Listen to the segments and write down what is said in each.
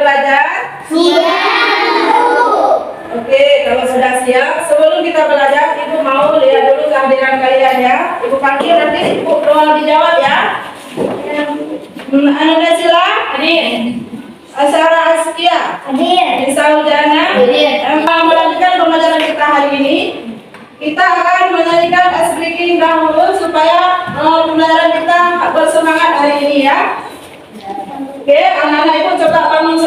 belajar? Oke, kalau sudah siap, sebelum kita belajar, Ibu mau lihat dulu kehadiran kalian ya. Ibu panggil nanti Ibu doang dijawab ya. Anu Sila? Hadir. Asara Askia? Hadir. Nisa Ujana? Hadir. Melanjutkan pembelajaran kita hari ini. Kita akan menyanyikan speaking dahulu supaya pembelajaran kita bersemangat hari ini ya. Oke, anak-anak Ibu coba bangun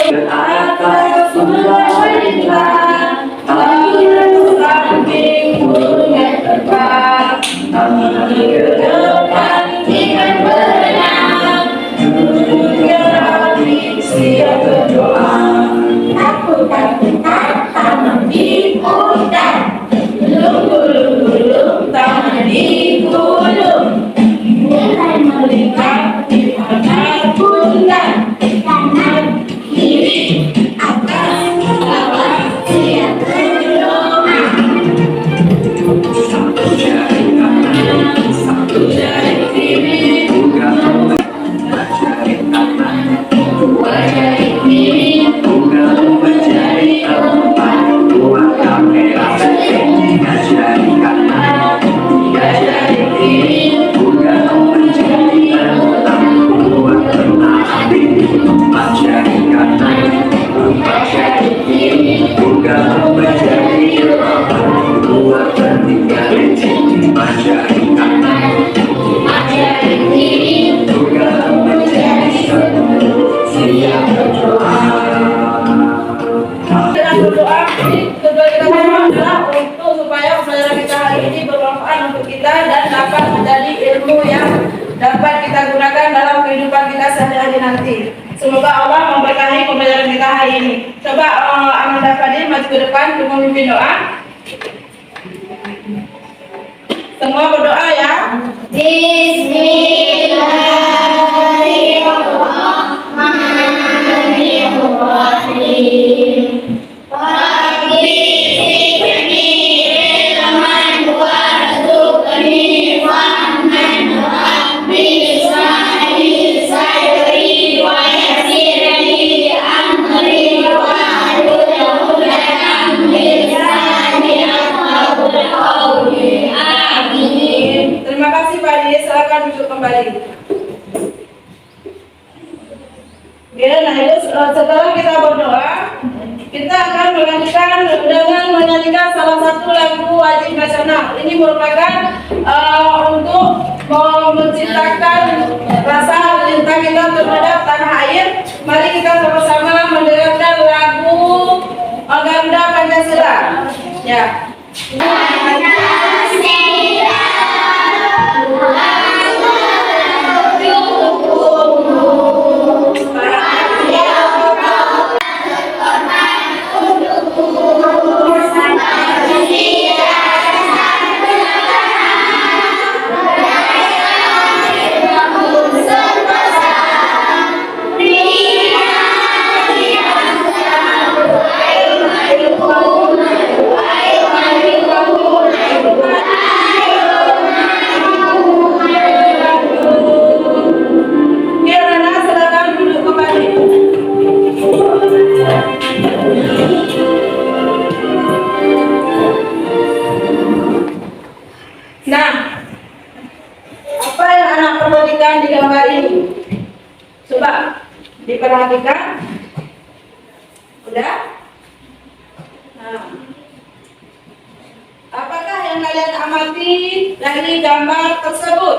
dapat kita gunakan dalam kehidupan kita sehari-hari nanti. Semoga Allah memberkahi pembelajaran kita hari ini. Coba Amanda Fadil maju ke depan untuk memimpin doa. Semua berdoa ya. Bismillahirrahmanirrahim. Kembali. Ya, nah itu setelah kita berdoa, kita akan melanjutkan dengan menyanyikan salah satu lagu wajib nasional. Ini merupakan untuk menciptakan rasa cinta kita terhadap tanah air. Mari kita sama-sama mendengarkan lagu Ganda Pancasila. Ya. Nah, apa yang anak perhatikan di gambar ini? Coba diperhatikan. Udah? Nah, apakah yang kalian amati dari gambar tersebut?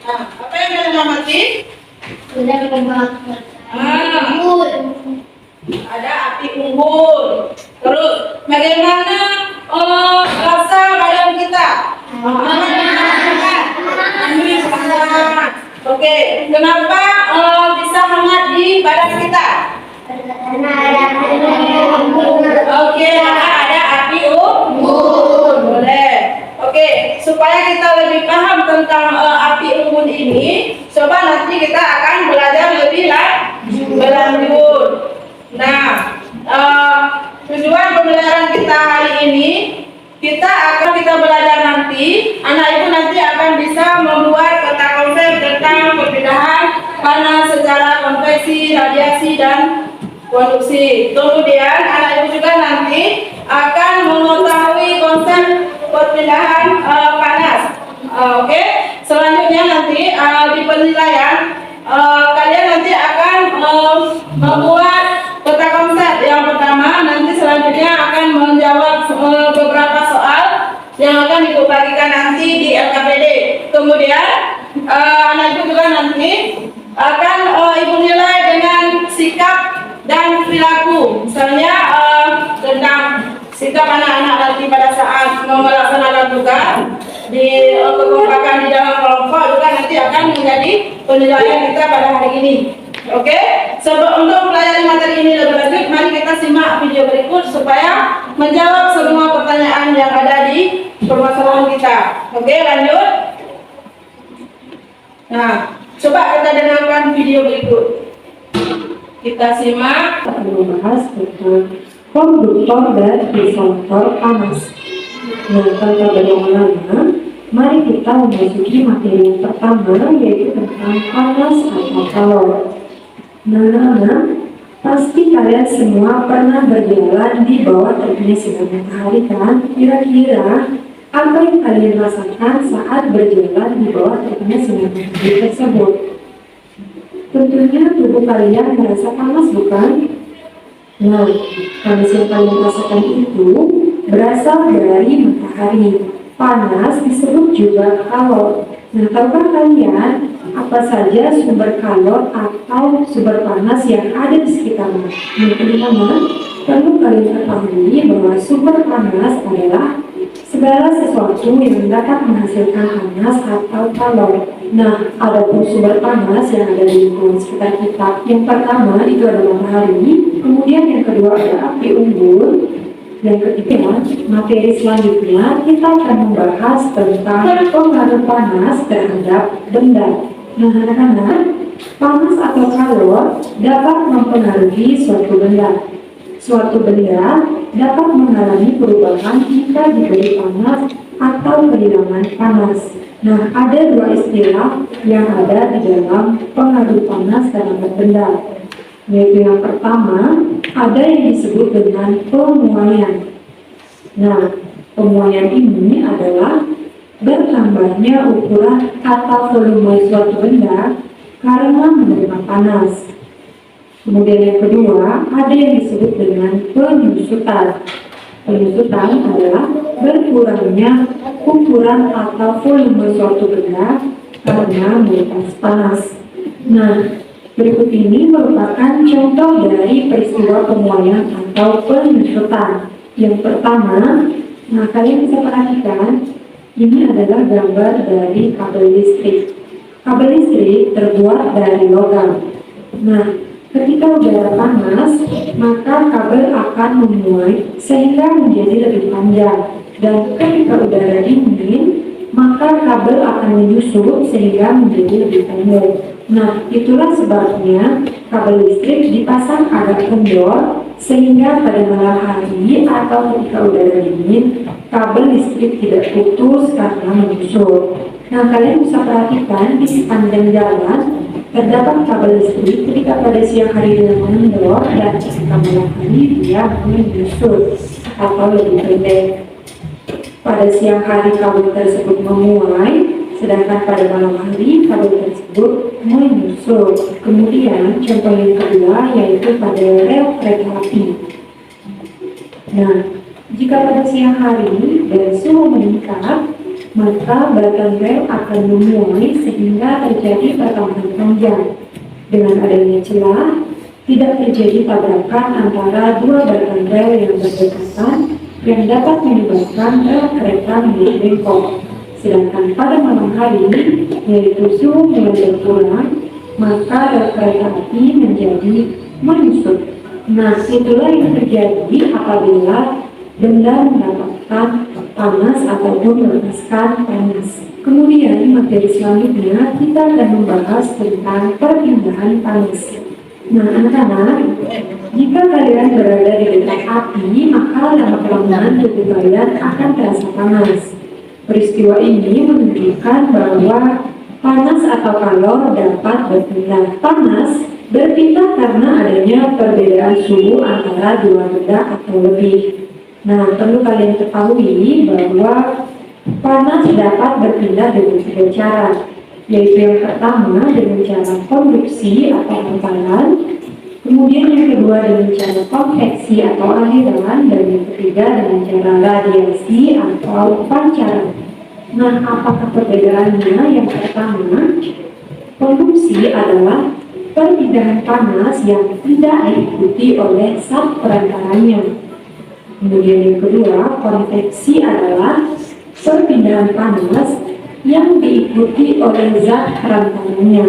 Nah, apa yang kalian amati? Ada api unggun. Terus, bagaimana rasa badan kita? Oke, kenapa bisa hangat di badan kita? Oke, ada api unggun. Boleh. Oke, supaya kita lebih paham tentang api unggun ini, coba nanti kita akan belajar lebih lanjut. Nah, tujuan pembelajaran kita hari ini, kita belajar nanti, anak ibu nanti akan bisa membuat peta konsep tentang perpindahan panas secara konveksi, radiasi, radiasi dan konduksi. Kemudian anak ibu juga nanti akan mengetahui konsep perpindahan panas. Oke. Selanjutnya nanti di penilaian kalian nanti akan membuat peta konsep. Yang pertama, nanti selanjutnya akan menjawab beberapa soal yang akan ibu bagikan nanti di LKPD. Kemudian anak ibu juga nanti akan ibu nilai dengan sikap dan perilaku. Misalnya tentang sikap anak-anak nanti pada saat melaksanakan tugas di kekompakan di dalam kelompok juga nanti akan menjadi penilaian kita pada hari ini. Oke, sebelum untuk mempelajari materi ini lebih lanjut, mari kita simak video berikut supaya menjawab semua pertanyaan yang ada di permasalahan kita. Oke, lanjut. Nah, coba kita dengarkan video berikut. Kita simak. Akan membahas tentang konduktor dan disontor panas. Nah, tanpa berlama-lama, mari kita memasuki materi yang pertama, yaitu tentang panas atau kalor. Nah, pasti kalian semua pernah berjalan di bawah terbitnya sinar matahari kan? Kira-kira apa yang kalian rasakan saat berjalan di bawah terbitnya sinar matahari tersebut? Tentunya tubuh kalian merasa panas, bukan? Nah, panas yang kalian rasakan itu berasal dari matahari. Panas disebut juga kalor. Nah, tahukah kalian apa saja sumber kalor atau sumber panas yang ada di sekitarnya? Yang pertama, perlu kalian ketahui bahwa sumber panas adalah segala sesuatu yang dapat menghasilkan panas atau kalor. Nah, ada pun sumber panas yang ada di lingkungan sekitar kita. Yang pertama itu adalah matahari, kemudian yang kedua adalah api unggun, yang ketiga materi selanjutnya kita akan membahas tentang pengaruh panas terhadap benda. Nah, anak-anak, panas atau kalor dapat mempengaruhi suatu benda. Suatu benda dapat mengalami perubahan jika diberi panas atau kehilangan panas. Nah, ada dua istilah yang ada di dalam pengaruh panas terhadap benda, yaitu yang pertama ada yang disebut dengan pemuaian. Nah, pemuaian ini adalah bertambahnya ukuran atau volume suatu benda karena menerima panas. Kemudian yang kedua, ada yang disebut dengan penyusutan. Penyusutan adalah berkurangnya ukuran atau volume suatu benda karena melepas panas. Nah, berikut ini merupakan contoh dari peristiwa pemuaian atau penyusutan. Yang pertama, nah kalian bisa perhatikan, ini adalah gambar dari kabel listrik. Kabel listrik terbuat dari logam. Nah, ketika udara panas, maka kabel akan memuai sehingga menjadi lebih panjang. Dan ketika udara dingin, maka kabel akan menyusut sehingga menjadi lebih pendek. Nah, itulah sebabnya kabel listrik dipasang agak kendor sehingga pada malam hari atau ketika udara dingin, kabel listrik tidak putus karena menyusut. Nah, kalian bisa perhatikan di sepanjang jalan terdapat kabel listrik. Ketika pada siang hari dia mengendor dan ketika malam hari dia menyusut atau lebih pendek. Pada siang hari kabel tersebut memuai, sedangkan pada malam hari kabel tersebut menyusut. Kemudian contoh yang kedua yaitu pada rel kereta api. Nah, jika pada siang hari dan suhu meningkat, maka batang rel akan memuai sehingga terjadi pertambahan panjang. Dengan adanya celah, tidak terjadi tabrakan antara dua batang rel yang berdekatan yang dapat menyebabkan rel kereta menjadi bengkok. Sedangkan pada malam hari, yaitu suhu mulai berkurang, maka rel kereta api menjadi menyusut. Nah, itulah yang terjadi apabila benda mendapatkan panas ataupun melepaskan panas. Kemudian materi selanjutnya kita akan membahas tentang perpindahan panas. Nah, anak-anak, jika kalian berada di dekat api, maka lama-kelamaan tubuh kalian akan terasa panas. Peristiwa ini menunjukkan bahwa panas atau kalor dapat berpindah. Panas Berpindah karena adanya perbedaan suhu antara dua benda atau lebih. Nah, perlu kalian ketahui bahwa panas dapat berpindah dengan tiga cara, yaitu yang pertama dengan cara konduksi atau hamparan, kemudian yang kedua dengan cara konveksi atau aliran, dan yang ketiga dengan cara radiasi atau pancaran. Nah, apakah perbedaannya? Yang pertama, konduksi adalah perpindahan panas yang tidak diikuti oleh zat perantaranya. Kemudian yang kedua, konveksi adalah perpindahan panas yang diikuti oleh zat perantaranya.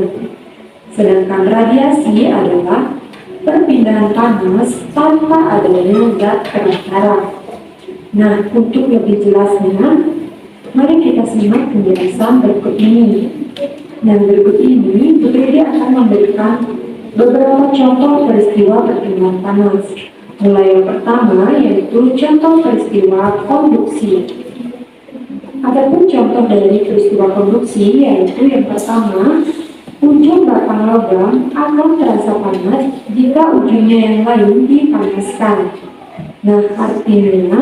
Sedangkan radiasi adalah perpindahan panas tanpa adanya zat perantara. Nah, untuk lebih jelasnya, mari kita simak penjelasan berikut ini. Yang berikut ini, Bu Dede akan memberikan beberapa contoh peristiwa perpindahan panas. Mulai yang pertama, yaitu contoh peristiwa konduksi. Adapun contoh dari peristiwa konduksi, yaitu yang pertama, ujung batang logam akan terasa panas jika ujungnya yang lain dipanaskan. Nah, artinya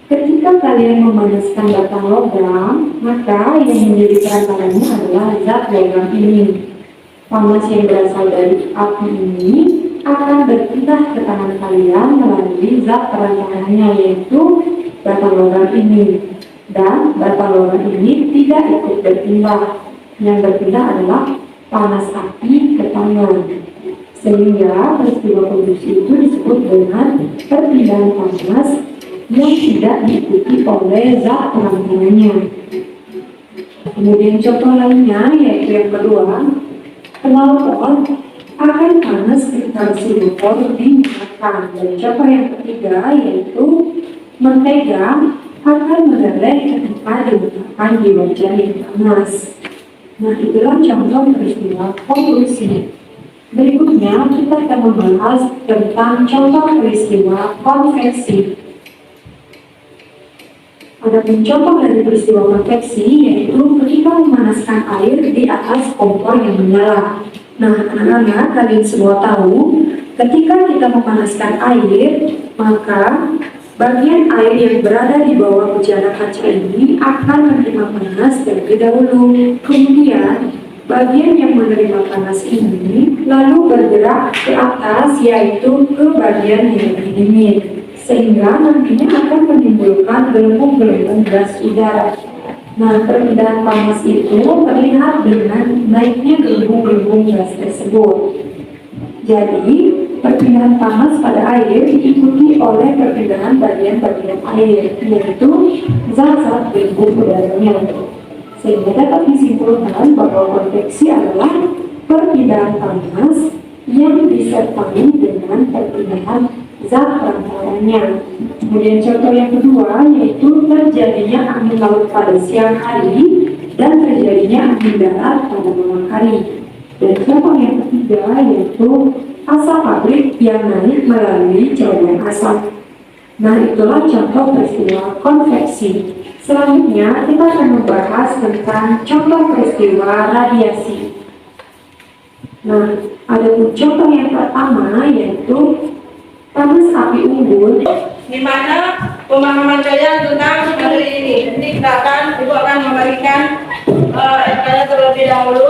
ketika kalian memanaskan batang logam, maka yang menjadi perantaranya adalah zat logam ini. Panas yang berasal dari api ini akan berpindah ke tangan kalian melalui zat perantaranya, yaitu batang logam ini. Dan batang logam ini tidak ikut berpindah. Yang berpindah adalah panas api ke tangan. Sehingga peristiwa konduksi itu disebut dengan perpindahan panas yang tidak diikuti oleh zat perantaranya. Kemudian contoh lainnya, yaitu yang kedua, knalpot akan panas ketika besi motor dinyalakan. Dan contoh yang ketiga, yaitu mentega akan meleleh ketika diletakkan di wajan yang panas. Nah, itulah contoh peristiwa konduksi. Berikutnya kita akan membahas tentang contoh peristiwa konveksi. Ada contoh dari peristiwa konveksi, yaitu ketika memanaskan air di atas kompor yang menyala. Nah, anak-anak, kalian semua tahu, ketika kita memanaskan air, maka bagian air yang berada di bawah bejana kaca ini akan menerima panas terlebih dahulu. Kemudian, bagian yang menerima panas ini lalu bergerak ke atas, yaitu ke bagian yang lebih dingin, sehingga nantinya akan menimbulkan gelembung-gelembung gas udara. Nah, perpindahan panas itu terlihat dengan naiknya gelembung-gelembung gas tersebut. Jadi, perpindahan panas pada air diikuti oleh perpindahan bagian-bagian air, yaitu zat-zat gelembung udaranya. Sehingga dapat disimpulkan bahwa konveksi adalah perpindahan panas yang disertai dengan perpindahan zat perantaranya. Kemudian contoh yang kedua, yaitu terjadinya angin laut pada siang hari dan terjadinya angin darat pada malam hari. Dan contoh yang ketiga, yaitu asap pabrik yang naik melalui celuman asap. Nah, itulah contoh peristiwa konveksi. Selanjutnya kita akan membahas tentang contoh peristiwa radiasi. Nah, ada contoh yang pertama, yaitu panas api unggun, di mana pemahaman kalian tentang materi ini. Nanti Ibu akan memberikan FK-nya terlebih dahulu.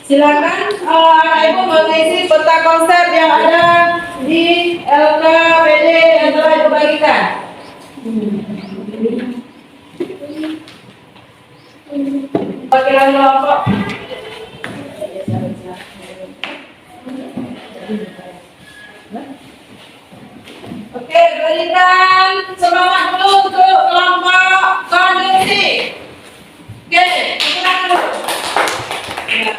Silakan Ibu mengisi peta konsep yang ada di LKPD yang telah Ibu bagikan. Perwakilan kelompok. Oke, berikan semangat dulu untuk kelompok konduksi. Oke, silakan dulu. Ya.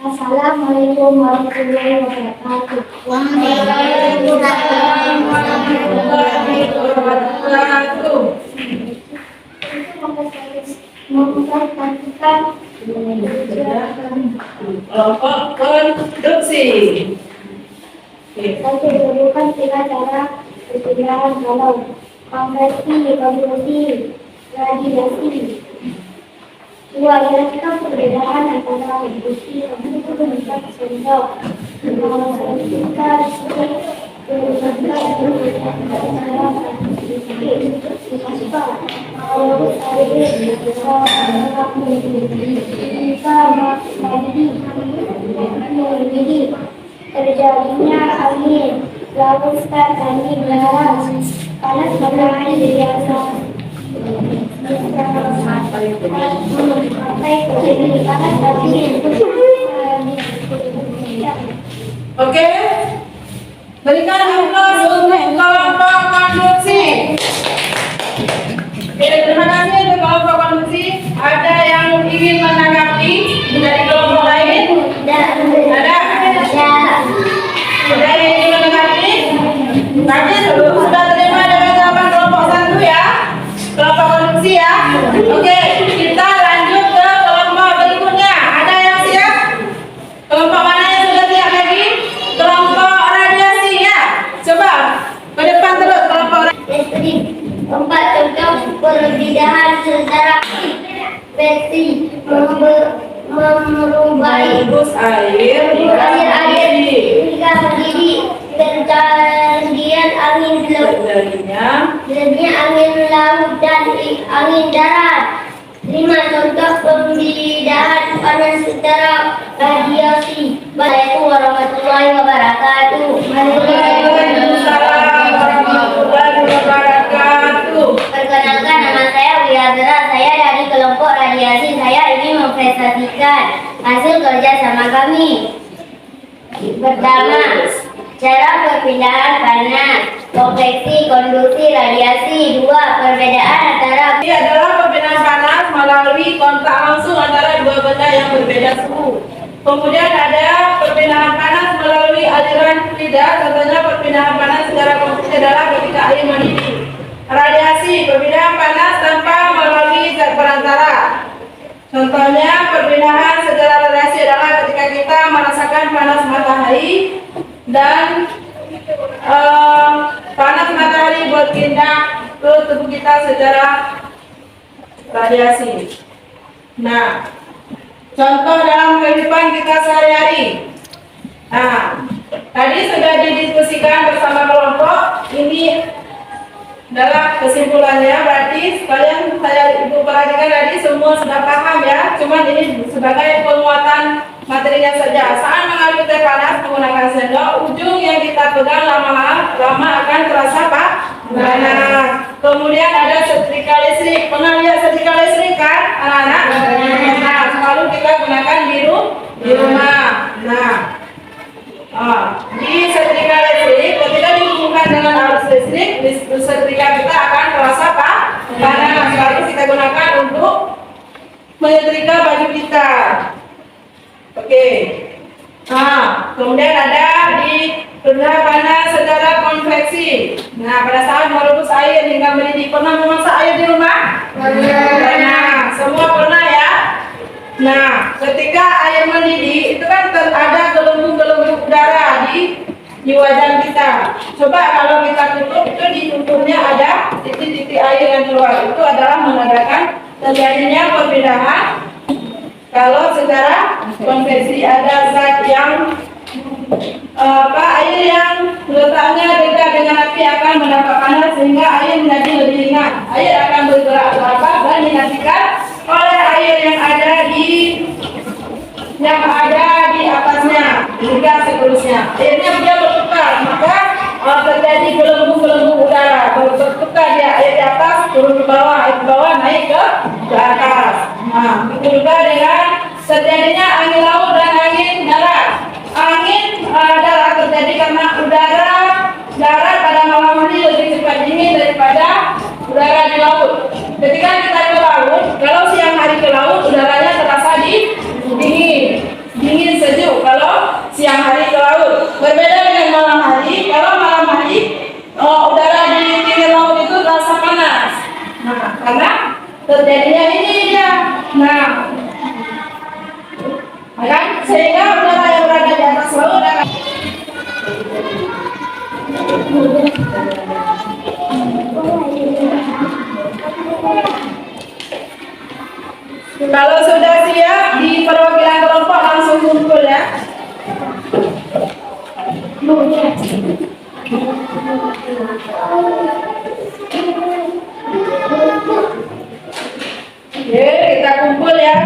Assalamualaikum warahmatullahi wabarakatuh. Waalaikumsalam warahmatullahi wabarakatuh. Mempresentasikan Kelompok konduksi. Oke. saya menyebutkan 3 cara perpindahan kalau konversi, konversi, radiasi. 2. Jelaskan perbedaan antara konduksi dan bentuk sensor. Terjadinya angin, larutkan angin darat, panas matahari biasa. Sampai terjadi panas angin. Oke. Berikan aplaus untuk kelompok konduksi. Oke, terima kasih untuk kelompok konduksi. Ada yang ingin menanggapi dari kelompok lain? Ada? Ada yang ingin menanggapi? Tadi sudah terima dengan jawaban kelompok 1 ya? Kelompok konduksi ya? Oke, kita lanjut ke kelompok berikutnya. Ada yang siap? Kelompok mana yang sudah siap lagi? Kelompok radiasi ya? Coba ke depan terus kelompok Listrik. 4 contoh perbedaan secara versi merubai Terus air air hingga mendidih. Terjadian angin terjadinya angin laut dan angin darat. 5 contoh pembedaan panas secara radiasi. Assalamualaikum warahmatullahi wabarakatuh. Waalaikumsalam warahmatullahi wabarakatuh. Perkenalkan, nama saya Wiradra. Saya dari kelompok radiasi. Saya ingin mempresentasikan hasil kerja sama kami. Pertama, cara perpindahan panas, konveksi, konduksi, radiasi. 2. Perbedaan antara Ini adalah perpindahan panas melalui kontak langsung antara dua benda yang berbeda suhu. Kemudian ada perpindahan panas melalui aliran fluida, contohnya perpindahan panas secara konveksi adalah ketika air mendidih. Radiasi, perpindahan panas tanpa melalui zat perantara. Contohnya perpindahan secara radiasi adalah ketika kita merasakan panas matahari dan panas matahari berpindah ke tubuh kita secara radiasi. Nah, contoh dalam kehidupan kita sehari-hari. Nah, tadi sudah didiskusikan bersama kelompok. Ini adalah kesimpulannya. Berarti kalian, saya ibu perhatikan tadi semua sudah paham ya. Cuman ini sebagai penguatan materinya saja. Saat mengambil teh panas menggunakan sendok, ujung yang kita pegang lama akan terasa panas. Kemudian ada setrika listrik. Pernah lihat setrika listrik kan, anak-anak? Nah, selalu kita gunakan di rumah. Nah, di setrika listrik, ketika dihubungkan dengan arus listrik, setrika kita akan terasa panas. Lalu kita gunakan untuk menyetrika baju kita. Oke. Nah, kemudian ada di perpindahan panas secara konveksi. Nah, pada saat merebus air hingga mendidih, pernah memasak air di rumah? Pernah. Semua pernah ya? Nah, ketika air mendidih itu kan ada gelembung-gelembung udara di wajan kita. Coba kalau kita tutup, itu di tutupnya ada titik-titik air yang keluar. Itu adalah menandakan terjadinya perpindahan. Kalau secara konveksi ada zat yang air yang letaknya dekat dengan api akan mendapat panas sehingga air menjadi lebih ringan. Air akan bergerak ke atas dan dinantikan oleh air yang ada di atasnya hingga seterusnya. Akhirnya dia bertukar, maka terjadi gelembung-gelembung udara, bertukar dia air di atas terjadinya angin laut dan angin darat. Angin darat terjadi karena darat pada malam hari lebih cepat dingin daripada udara di laut. Ketika kita ke laut, kalau siang hari ke laut, udaranya terasa dingin sejuk. Kalau siang hari ke laut, berbeda dengan malam hari. Kalau malam hari, udara di pinggir laut itu terasa panas. Nah, karena terjadinya ini dia. Nah, kan? Sehingga udara yang berada di atas laut akan kalau sudah siap di perwakilan kelompok langsung kumpul ya. Oke, kita kumpul ya.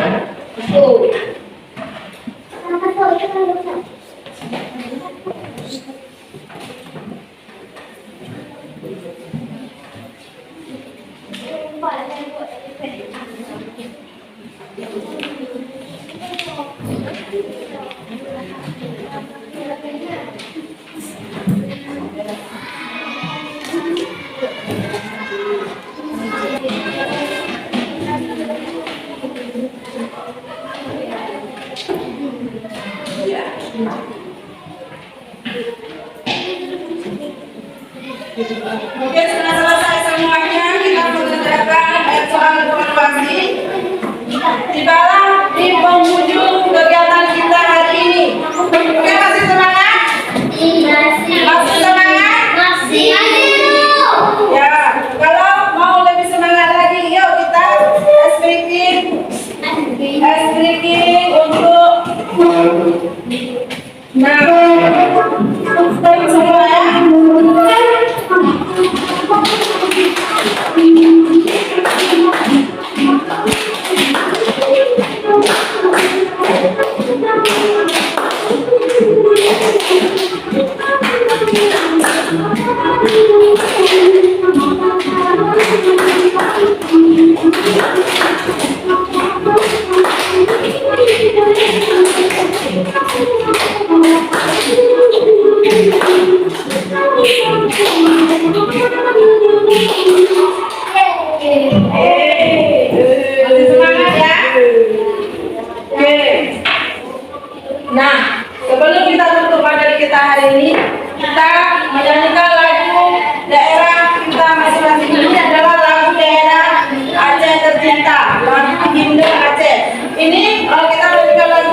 Oke, sudah selesai semuanya. Kita mengerjakan soal evaluasi. Tibalah di penghujung kegiatan kita hari ini. Oke, masih semangat? Masih semangat? Ya, kalau mau lebih semangat lagi, yuk kita ice breaking untuk semua ya. Masih semangat ya? Oke. Nah, sebelum kita tutup materi kita hari ini, kita menyanyikan lagu daerah kita masing-masing. Ini adalah lagu daerah Aceh tercinta, lagu himne Aceh. Ini kita menyanyikan lagu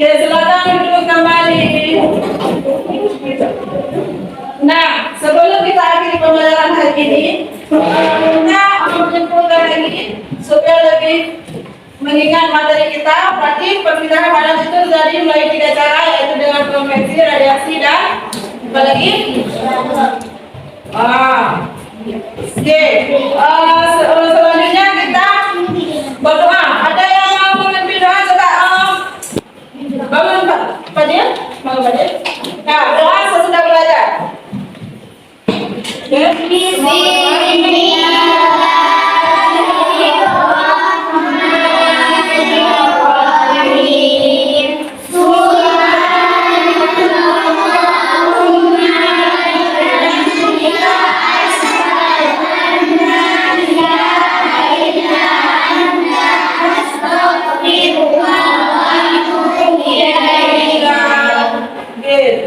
Oke, silakan duduk kembali. Nah, sebelum kita akhiri pembelajaran hari ini, kita menyimpulkan lagi supaya lebih mengingat materi kita. Berarti perpindahan panas itu tadi mulai 3 cara, yaitu dengan konveksi, radiasi, dan apa lagi? Oke. Selanjutnya kita berdoa. Ada yang mau memimpin doa? Coba bangun Pak Fadil, bangun Fadil. Nah, doa sesudah belajar.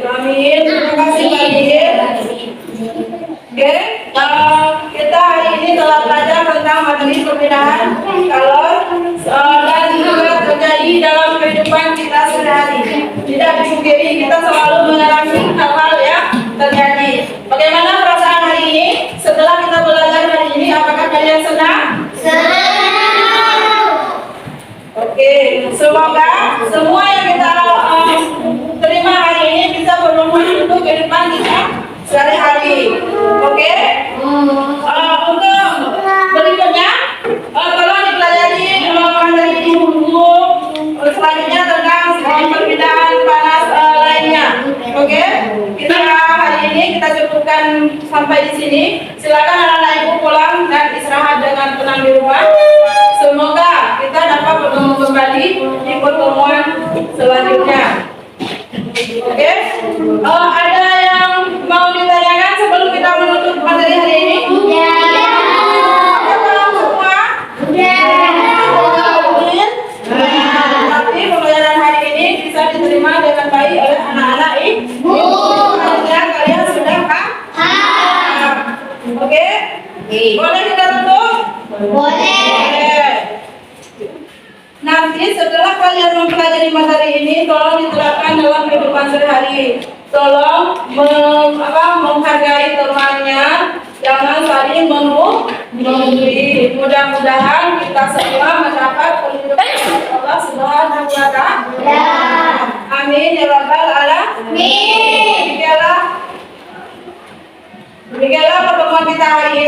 Amin. Terima kasih Fadil. Oke, kita hari ini telah belajar tentang materi perpindahan kalor dan juga terjadi dalam kehidupan kita sehari-hari. Tidak dipungkiri kita selalu mengalami hal-hal yang terjadi. Bagaimana perasaan hari ini? Setelah kita belajar hari ini, apakah kalian senang? Oke, semoga semua yang kita terima hari ini bisa bermanfaat untuk kehidupan kita sehari-hari. Oke? Untuk berikutnya, tolong dipelajari materi di buku selanjutnya tentang perpindahan panas lainnya. Oke? Kita hari ini kita cukupkan sampai di sini. Silakan anak-anak ibu pulang dan istirahat dengan tenang di rumah. Semoga kita dapat bertemu kembali di pertemuan selanjutnya. Oke? Ada yang mau ditanyakan sebelum kita menutup materi hari ini? Semua? Tapi pembelajaran hari ini bisa diterima dengan baik oleh anak-anak ibu. Kalian sudah paham? Oke? Boleh kita tutup? Boleh. Nanti setelah kalian mempelajari materi ini, tolong diterapkan dalam kehidupan sehari-hari. Tolong menghargai temannya, jangan saling membuli. Mudah-mudahan kita semua mendapat perlindungan Allah Subhanahu wa Ta'ala. Amin ya rabbal alamin. Demikianlah pertemuan kita hari ini.